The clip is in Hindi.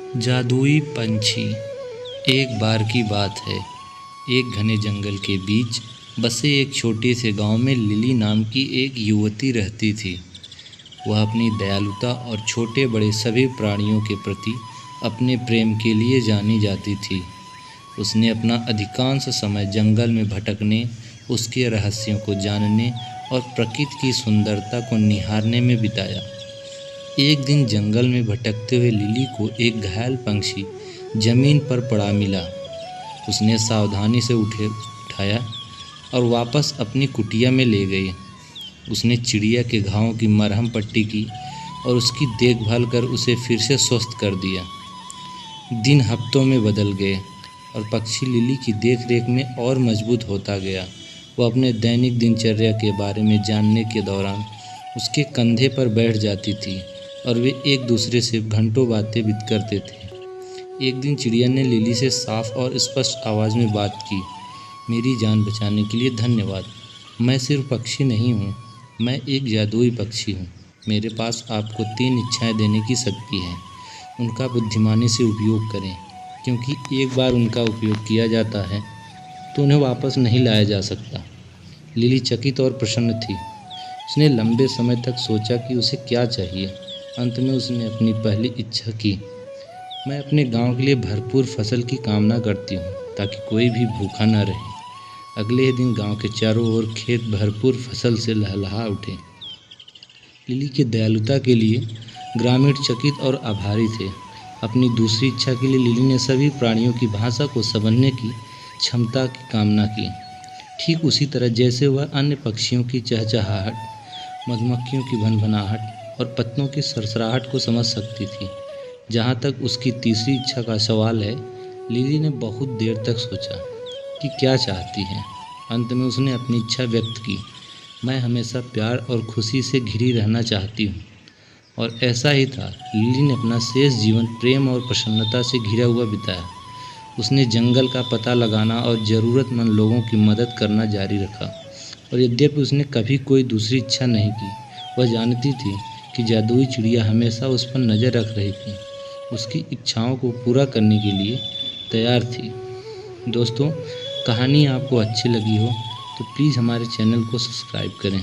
जादुई पंछी। एक बार की बात है, एक घने जंगल के बीच बसे एक छोटे से गांव में लिली नाम की एक युवती रहती थी। वह अपनी दयालुता और छोटे बड़े सभी प्राणियों के प्रति अपने प्रेम के लिए जानी जाती थी। उसने अपना अधिकांश समय जंगल में भटकने, उसके रहस्यों को जानने और प्रकृति की सुंदरता को निहारने में बिताया। एक दिन जंगल में भटकते हुए लिली को एक घायल पंछी जमीन पर पड़ा मिला। उसने सावधानी से उठाया और वापस अपनी कुटिया में ले गई। उसने चिड़िया के घावों की मरहम पट्टी की और उसकी देखभाल कर उसे फिर से स्वस्थ कर दिया। दिन हफ्तों में बदल गए और पक्षी लिली की देखरेख में और मजबूत होता गया। वह अपने दैनिक दिनचर्या के बारे में जानने के दौरान उसके कंधे पर बैठ जाती थी और वे एक दूसरे से घंटों बातें करते थे। एक दिन चिड़िया ने लिली से साफ और स्पष्ट आवाज़ में बात की। मेरी जान बचाने के लिए धन्यवाद। मैं सिर्फ पक्षी नहीं हूँ, मैं एक जादुई पक्षी हूँ। मेरे पास आपको 3 इच्छाएं देने की शक्ति है। उनका बुद्धिमानी से उपयोग करें, क्योंकि एक बार उनका उपयोग किया जाता है तो उन्हें वापस नहीं लाया जा सकता। लिली चकित और प्रसन्न थी। उसने लंबे समय तक सोचा कि उसे क्या चाहिए। अंत में उसने अपनी पहली इच्छा की। मैं अपने गांव के लिए भरपूर फसल की कामना करती हूँ, ताकि कोई भी भूखा न रहे। अगले ही दिन गांव के चारों ओर खेत भरपूर फसल से लहलहा उठे। लिली की दयालुता के लिए ग्रामीण चकित और आभारी थे। अपनी दूसरी इच्छा के लिए लिली ने सभी प्राणियों की भाषा को समझने की क्षमता की कामना की, ठीक उसी तरह जैसे वह अन्य पक्षियों की चहचहाहट, मधुमक्खियों की भनभनाहट और पत्तों की सरसराहट को समझ सकती थी। जहाँ तक उसकी तीसरी इच्छा का सवाल है, लिली ने बहुत देर तक सोचा कि क्या चाहती है। अंत में उसने अपनी इच्छा व्यक्त की। मैं हमेशा प्यार और खुशी से घिरी रहना चाहती हूँ। और ऐसा ही था। लिली ने अपना शेष जीवन प्रेम और प्रसन्नता से घिरा हुआ बिताया। उसने जंगल का पता लगाना और ज़रूरतमंद लोगों की मदद करना जारी रखा। और यद्यपि उसने कभी कोई दूसरी इच्छा नहीं की, वह जानती थी कि जादुई चिड़िया हमेशा उस पर नज़र रख रही थी, उसकी इच्छाओं को पूरा करने के लिए तैयार थी। दोस्तों, कहानी आपको अच्छी लगी हो तो प्लीज़ हमारे चैनल को सब्सक्राइब करें।